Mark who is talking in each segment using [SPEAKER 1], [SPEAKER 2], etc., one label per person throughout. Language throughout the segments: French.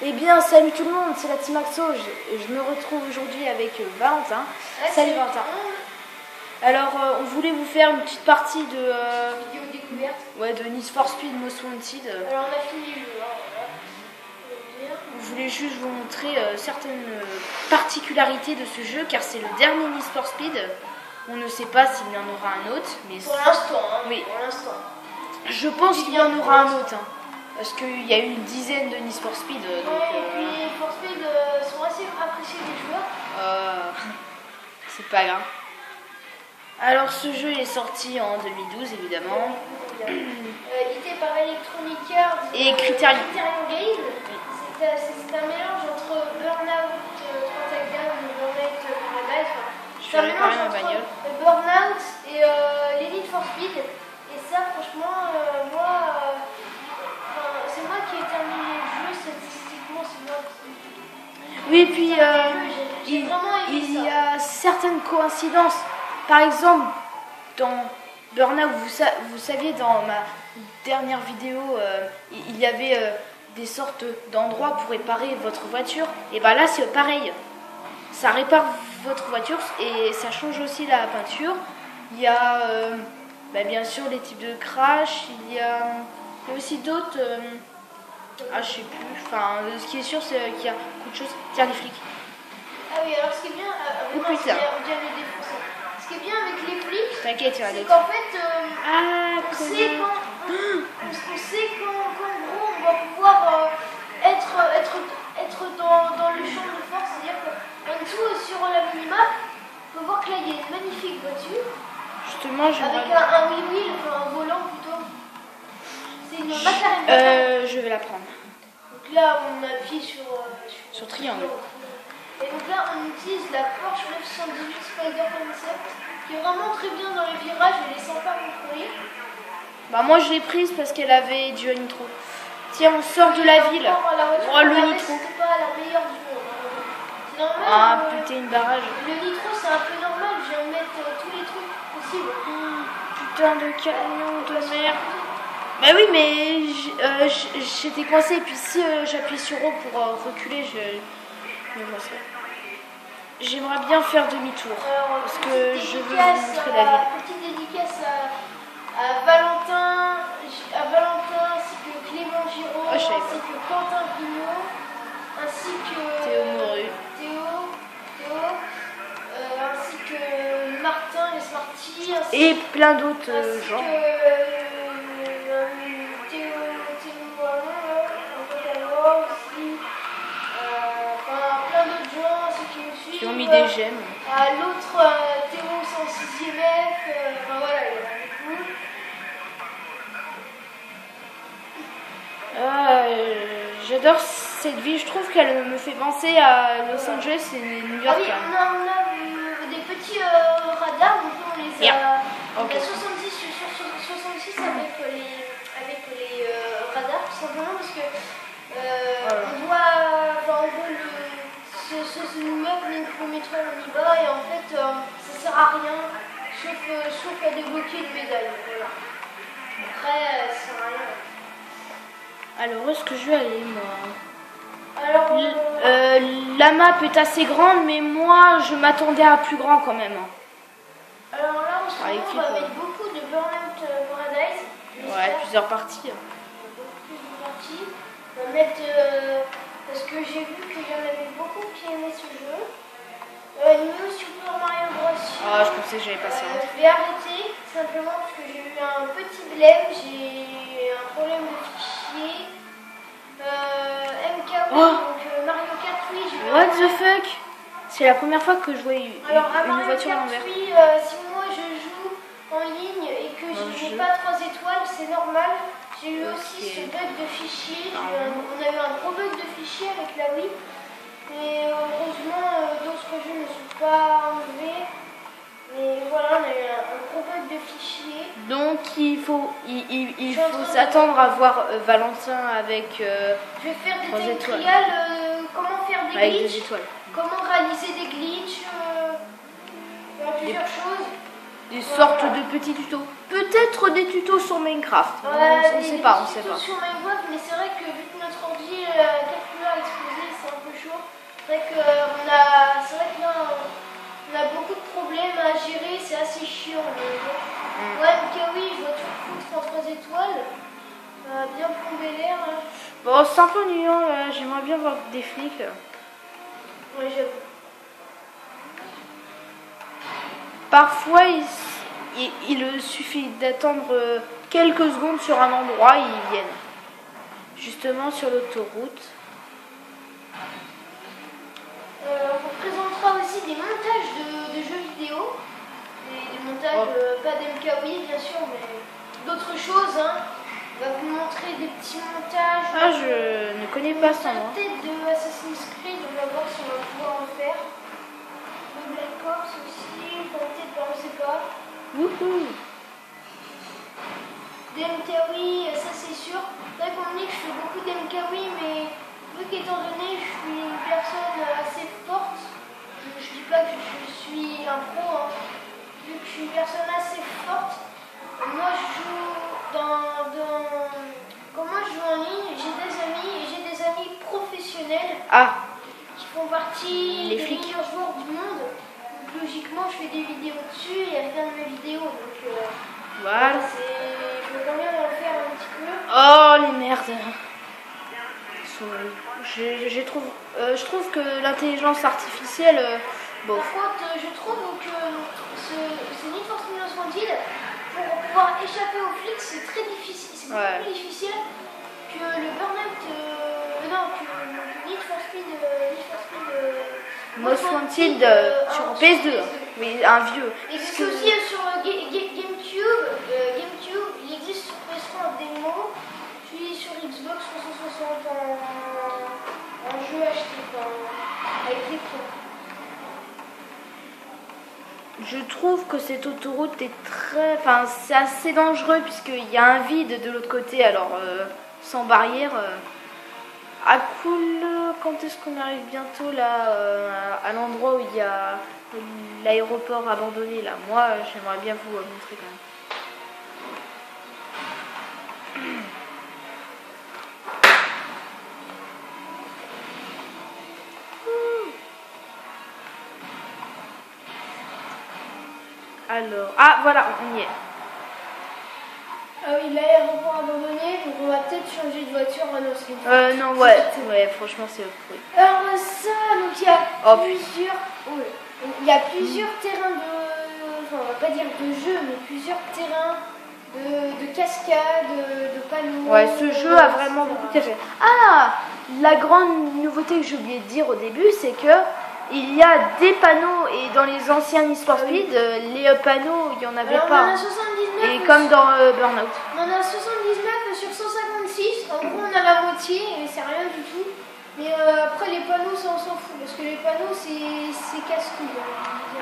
[SPEAKER 1] Eh bien, salut tout le monde, c'est la Team Axo. Je me retrouve aujourd'hui avec Valentin. Salut Valentin. Alors, on voulait vous faire une petite partie de
[SPEAKER 2] vidéo découverte.
[SPEAKER 1] Ouais, de Need for Speed Most Wanted.
[SPEAKER 2] Alors, on a fini le jeu.
[SPEAKER 1] On voulait juste vous montrer certaines particularités de ce jeu, car c'est le dernier Need for Speed. On ne sait pas s'il y en aura un autre, mais
[SPEAKER 2] pour l'instant.
[SPEAKER 1] Oui.
[SPEAKER 2] Pour l'instant.
[SPEAKER 1] Je pense qu'il y en aura un autre. Parce qu'il y a eu une dizaine de Need for Speed. Donc,
[SPEAKER 2] et puis les Need for Speed sont assez appréciés des joueurs.
[SPEAKER 1] C'est pas grave. Alors ce jeu est sorti en 2012 évidemment.
[SPEAKER 2] Édité par Electronic Arts
[SPEAKER 1] et Criterion
[SPEAKER 2] Games. C'est un mélange entre Burnout 31 et Burnout Paradise.
[SPEAKER 1] Je vais réparer ma bagnole.
[SPEAKER 2] Burnout et les Need for Speed. Et ça franchement c'est moi qui ai terminé le jeu statistiquement, c'est moi qui...
[SPEAKER 1] Oui, et puis
[SPEAKER 2] il
[SPEAKER 1] y a certaines coïncidences. Par exemple, dans Burnout, vous saviez, dans ma dernière vidéo, il y avait des sortes d'endroits pour réparer votre voiture. Et bien là, c'est pareil. Ça répare votre voiture et ça change aussi la peinture. Il y a bien sûr les types de crash, il y a aussi d'autres... je sais plus. Enfin, ce qui est sûr, c'est qu'il y a beaucoup de choses. Tiens, les flics.
[SPEAKER 2] Ah oui, alors ce qui est bien...
[SPEAKER 1] Ou plus tard.
[SPEAKER 2] Ce qui est bien avec les flics,
[SPEAKER 1] t'inquiète,
[SPEAKER 2] c'est qu'en fait, on sait qu'en gros, on va pouvoir être dans le champ de force. C'est-à-dire qu'en dessous, sur la minimap, on peut voir que là, il y a une magnifique voiture.
[SPEAKER 1] Justement,
[SPEAKER 2] avec un wheel, enfin un volant plutôt. C'est une McLaren.
[SPEAKER 1] Je vais la prendre.
[SPEAKER 2] Donc là, on appuie sur
[SPEAKER 1] triangle.
[SPEAKER 2] Et donc là, on utilise la Porsche 918 Spider Concept, qui est vraiment très bien dans les virages, elle est sympa à construire.
[SPEAKER 1] Moi, je l'ai prise parce qu'elle avait du nitro. Tiens, on sort de la ville. Le nitro.
[SPEAKER 2] C'est pas la meilleure du monde. C'est normal.
[SPEAKER 1] Ah putain, une barrage.
[SPEAKER 2] Le nitro, c'est un peu normal, je viens de mettre tous les trucs possibles.
[SPEAKER 1] Putain de camion de merde. Bah oui, mais j'étais coincée. Et puis si j'appuie sur O pour reculer, j'aimerais bien faire demi-tour. Parce que je veux vous montrer la ville.
[SPEAKER 2] Petite dédicace à Valentin, ainsi que Clément Giraud, ainsi que Quentin Pignot, ainsi que
[SPEAKER 1] Théo Moru.
[SPEAKER 2] Ainsi que Martin et Smarty,
[SPEAKER 1] et plein d'autres gens.
[SPEAKER 2] Plein d'autres gens, ceux qui me suivent.
[SPEAKER 1] Qui ont mis des j'aime.
[SPEAKER 2] À l'autre, Théo, c'est en 6ème F. Voilà, il y en a beaucoup.
[SPEAKER 1] J'adore cette ville, je trouve qu'elle me fait penser à Los Angeles et New York.
[SPEAKER 2] Ah oui, on a des petits radars, donc on les a. On a 66 avec les radars, tout simplement parce que on doit. En gros, ce immeuble, le métro, on y va et en fait, ça sert à rien, sauf à débloquer une médaille. Voilà. Après, ça sert à rien.
[SPEAKER 1] Alors, où est-ce que je vais aller, moi?
[SPEAKER 2] Alors,
[SPEAKER 1] la map est assez grande, mais moi, je m'attendais à plus grand quand même.
[SPEAKER 2] Alors là, en ce moment, on va mettre beaucoup de Burnout Paradise.
[SPEAKER 1] Ouais, plusieurs parties.
[SPEAKER 2] Plusieurs parties. On va mettre... parce que j'ai vu qu'il y en avait beaucoup qui aimaient ce jeu. New Super Mario Bros.
[SPEAKER 1] Je pensais que j'avais passé.
[SPEAKER 2] Je vais arrêter, simplement parce que j'ai eu un petit blème. J'ai un problème de fichier. MK1, donc Mario Kart, oui, j'ai...
[SPEAKER 1] What the fuck? C'est la première fois que je vois une voiture à l'envers.
[SPEAKER 2] Oui, si moi je joue en ligne et que je n'ai pas 3 étoiles, c'est normal. J'ai eu aussi ce bug de fichier. On a eu un gros bug de fichier avec la Wii. Et heureusement, d'autres jeux ne sont pas enlevés. Mais voilà, on a eu un gros bug de fichier.
[SPEAKER 1] Donc il faut s'attendre à voir Valentin avec
[SPEAKER 2] je vais faire des
[SPEAKER 1] 3 étoiles.
[SPEAKER 2] Comment faire des
[SPEAKER 1] avec
[SPEAKER 2] glitches,
[SPEAKER 1] 2 étoiles.
[SPEAKER 2] comment réaliser des glitches, plusieurs choses.
[SPEAKER 1] Des sortes de petits tutos. Peut-être des tutos sur Minecraft. On ne sait pas.
[SPEAKER 2] Sur Minecraft, mais c'est vrai que vu que notre ordi calculateur
[SPEAKER 1] Oh, c'est un peu ennuyant, là. J'aimerais bien voir des flics.
[SPEAKER 2] Ouais, j'avoue.
[SPEAKER 1] Parfois, il suffit d'attendre quelques secondes sur un endroit et ils viennent. Justement sur l'autoroute.
[SPEAKER 2] On présentera aussi des montages de jeux vidéo. Des montages, pas d'MKW bien sûr, mais d'autres choses. Hein. On va vous montrer des petits montages.
[SPEAKER 1] Ah, je ne connais pas ça, moi.
[SPEAKER 2] Peut-être de Assassin's Creed, on va voir si on va pouvoir en faire. De Black Ops aussi, peut-être pas, on sait pas.
[SPEAKER 1] Wouhou.
[SPEAKER 2] D'MKW, ça c'est sûr. C'est vrai qu'on me dit que je fais beaucoup d'MKW, mais vu qu'étant donné je suis une personne assez forte, je dis pas que je suis un pro, hein. Vu que je suis une personne assez forte, moi je joue quand moi je joue en ligne, j'ai des amis et j'ai des amis professionnels qui font partie des meilleurs joueurs du monde. Donc logiquement je fais des vidéos dessus et elles regardent mes vidéos. Donc
[SPEAKER 1] voilà.
[SPEAKER 2] Je veux quand même en faire un petit peu.
[SPEAKER 1] Oh les merdes. Je trouve que l'intelligence artificielle. Bon.
[SPEAKER 2] Par contre, je trouve que ce Need for Speed Most Wanted, pour pouvoir échapper aux flics, c'est très difficile. C'est beaucoup plus difficile que le Burnout. Non, que Need for Speed.
[SPEAKER 1] Most Wanted sur PS2. Oui, un vieux.
[SPEAKER 2] Et c'est aussi sur GameCube. GameCube, il existe sur PS3 en démo. Puis sur Xbox 360 en jeu acheté avec les points.
[SPEAKER 1] Je trouve que cette autoroute est c'est assez dangereux puisqu'il y a un vide de l'autre côté, alors sans barrière. Ah cool, quand est-ce qu'on arrive bientôt là à l'endroit où il y a l'aéroport abandonné là? Moi j'aimerais bien vous montrer quand même. Alors, ah voilà, on y est.
[SPEAKER 2] Ah oui, l'aéroport abandonné, donc on va peut-être changer de voiture à notre
[SPEAKER 1] non, ouais, franchement c'est pourri.
[SPEAKER 2] Alors ça, donc il y a plusieurs terrains on va pas dire de jeu, mais plusieurs terrains de cascades, de panneaux.
[SPEAKER 1] Ouais, ce jeu a vraiment beaucoup d'effets. Ah, la grande nouveauté que j'ai oublié de dire au début, c'est que il y a des panneaux et dans les anciens Need for Speed, les panneaux, il n'y en avait pas.
[SPEAKER 2] On en a 79,
[SPEAKER 1] et comme dans Burnout.
[SPEAKER 2] On en a 79 sur 156. En gros, on a la moitié et c'est rien du tout. Mais après, les panneaux, ça on s'en fout parce que les panneaux, c'est casse-couille.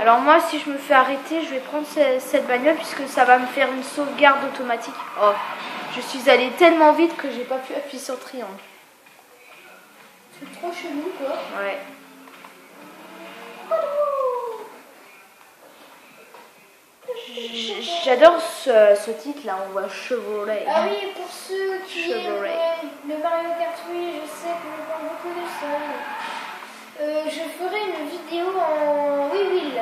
[SPEAKER 1] Alors, moi, si je me fais arrêter, je vais prendre cette bagnole puisque ça va me faire une sauvegarde automatique. Oh, je suis allée tellement vite que j'ai pas pu appuyer sur triangle.
[SPEAKER 2] C'est trop chelou, quoi.
[SPEAKER 1] Ouais. J'adore ce titre là, on voit Chevrolet.
[SPEAKER 2] Ah oui, pour ceux qui aiment le Mario Kart, oui, je sais qu'on parle beaucoup de ça. Je ferai une vidéo en wheel.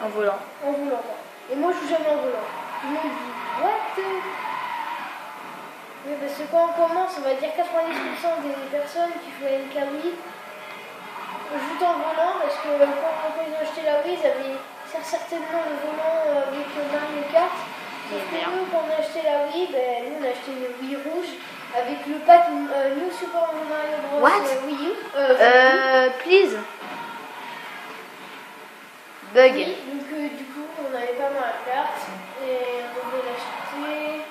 [SPEAKER 1] En volant.
[SPEAKER 2] En volant. Et moi je joue jamais en volant. Tout le monde dit what? Oui, parce que quand on commence, on va dire 90% des personnes qui font une Wii jouent en volant parce que quand ils ont acheté la Wii, ils avaient certainement le volant avec Mario Kart. Sauf que nous, quand on a acheté la Wii, nous on a acheté une Wii rouge avec le pack New Super Mario Bros. Wii U.
[SPEAKER 1] Please. Bug.
[SPEAKER 2] Oui, donc du coup, on n'avait pas Mario Kart et on devait l'acheter.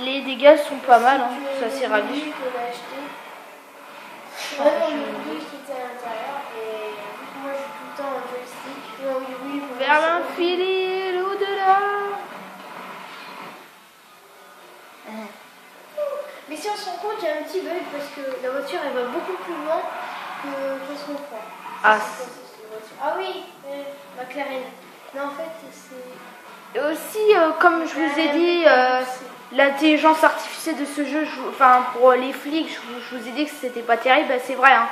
[SPEAKER 1] Les dégâts sont pas mal, hein. Ça s'est ravi.
[SPEAKER 2] On a acheté. Vraiment le Wii qui était à l'intérieur et moi je joue tout le temps en joystick.
[SPEAKER 1] Vers l'infini, l'au-delà.
[SPEAKER 2] Mais si on se rend compte, il y a un petit bug parce que la voiture elle va beaucoup plus loin que ce qu'on croit. Ah oui, McLaren. Mais en fait, c'est.
[SPEAKER 1] Et aussi, comme je vous ai dit, l'intelligence artificielle de ce jeu, pour les flics, je vous ai dit que c'était pas terrible, c'est vrai. Hein.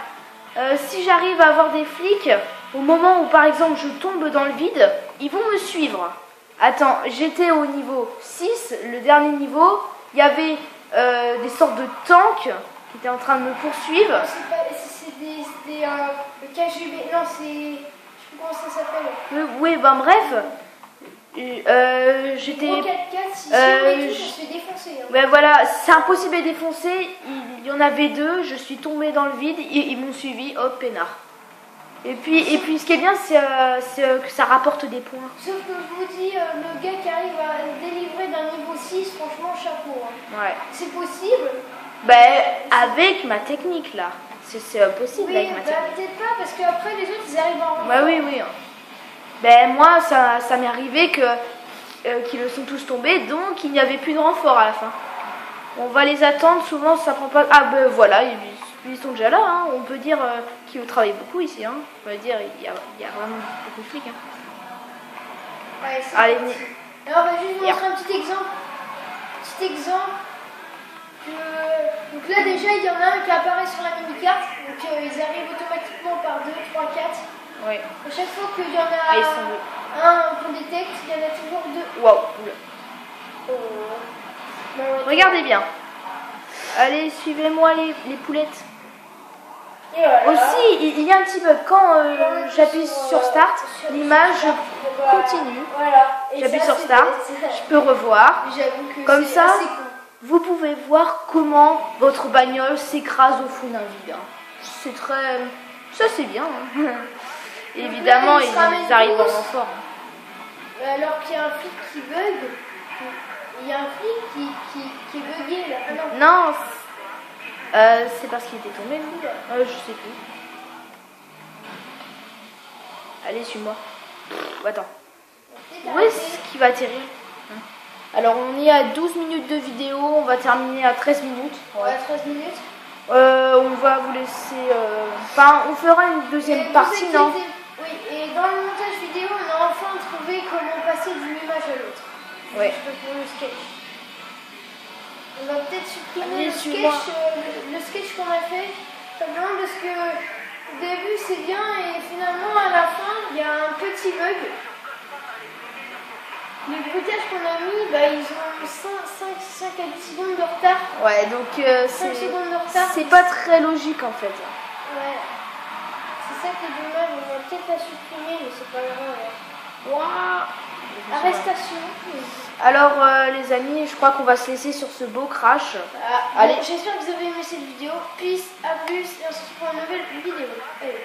[SPEAKER 1] Si j'arrive à avoir des flics, au moment où par exemple je tombe dans le vide, ils vont me suivre. Attends, j'étais au niveau 6, le dernier niveau, il y avait des sortes de tanks qui étaient en train de me poursuivre.
[SPEAKER 2] C'est des KGB. Non, c'est. Je sais plus comment ça s'appelle.
[SPEAKER 1] Oui, ben bref. J'étais.
[SPEAKER 2] Gros 4x4, si on est tous, on se fait défoncer. Hein.
[SPEAKER 1] Ben voilà, c'est impossible à défoncer. Il y en avait deux, je suis tombée dans le vide, ils m'ont suivi, hop, peinard. Et puis ce qui est bien, c'est que ça rapporte des points.
[SPEAKER 2] Sauf que je vous dis, le gars qui arrive à délivrer d'un niveau 6, franchement, chapeau. Hein.
[SPEAKER 1] Ouais.
[SPEAKER 2] C'est possible.
[SPEAKER 1] Ben, avec ma technique là. C'est possible
[SPEAKER 2] Oui,
[SPEAKER 1] avec ma technique.
[SPEAKER 2] peut-être pas, parce qu'après les autres, ils arrivent en.
[SPEAKER 1] Bah oui. Ben moi, ça m'est arrivé qu'ils le sont tous tombés, donc il n'y avait plus de renfort à la fin. On va les attendre, souvent ça prend pas. Ah ben voilà, ils sont déjà là, hein. On peut dire qu'ils travaillent beaucoup ici. Hein. On va dire, il y a vraiment beaucoup de flics. Hein.
[SPEAKER 2] Ouais,
[SPEAKER 1] allez,
[SPEAKER 2] parti. Alors, on va juste vous montrer un petit exemple. Donc là, déjà, il y en a un qui apparaît sur la mini-carte. Donc, ils arrivent automatiquement par 2, 3, 4.
[SPEAKER 1] Oui.
[SPEAKER 2] À chaque fois qu'il y en a
[SPEAKER 1] ils sont
[SPEAKER 2] un qu'on détecte, il y en a toujours 2.
[SPEAKER 1] Waouh.
[SPEAKER 2] Ouais.
[SPEAKER 1] Regardez bien. Allez, suivez-moi les poulettes.
[SPEAKER 2] Et voilà.
[SPEAKER 1] Aussi, il y a un petit bug. Quand j'appuie sur Start, l'image continue.
[SPEAKER 2] Voilà.
[SPEAKER 1] J'appuie sur Start, je peux revoir. Comme ça, vous pouvez voir comment votre bagnole s'écrase au fond d'un vide. C'est très... Ça, c'est bien. Hein. Évidemment, ils arrivent en renfort.
[SPEAKER 2] Alors qu'il y a un flic qui bug. Il y a un flic qui est bugué là. Ah,
[SPEAKER 1] non, c'est parce qu'il était tombé, lui. Je sais plus. Allez, suis-moi. Attends. Où est-ce qu'il va atterrir? Alors, on est à 12 minutes de vidéo. On va terminer à 13 minutes.
[SPEAKER 2] Ouais, 13 minutes.
[SPEAKER 1] On va vous laisser... Enfin, on fera une deuxième partie, non?
[SPEAKER 2] Oui, et dans le montage vidéo, on a enfin trouvé comment passer d'une image à l'autre.
[SPEAKER 1] Ouais.
[SPEAKER 2] Pour le sketch. On va peut-être supprimer le sketch qu'on a fait. Simplement parce que au début c'est bien et finalement à la fin il y a un petit bug. Les bruitages qu'on a mis, ils ont 5 à 10 secondes de retard.
[SPEAKER 1] Ouais, donc
[SPEAKER 2] 5 secondes de retard.
[SPEAKER 1] C'est pas très logique en fait.
[SPEAKER 2] Ouais. C'est ça qui est dommage, on va peut-être la supprimer, mais c'est pas grave.
[SPEAKER 1] Wow.
[SPEAKER 2] Arrestation.
[SPEAKER 1] Alors les amis, je crois qu'on va se laisser sur ce beau crash.
[SPEAKER 2] Allez, j'espère que vous avez aimé cette vidéo. Peace, à plus, et on se retrouve pour une nouvelle vidéo. Allez.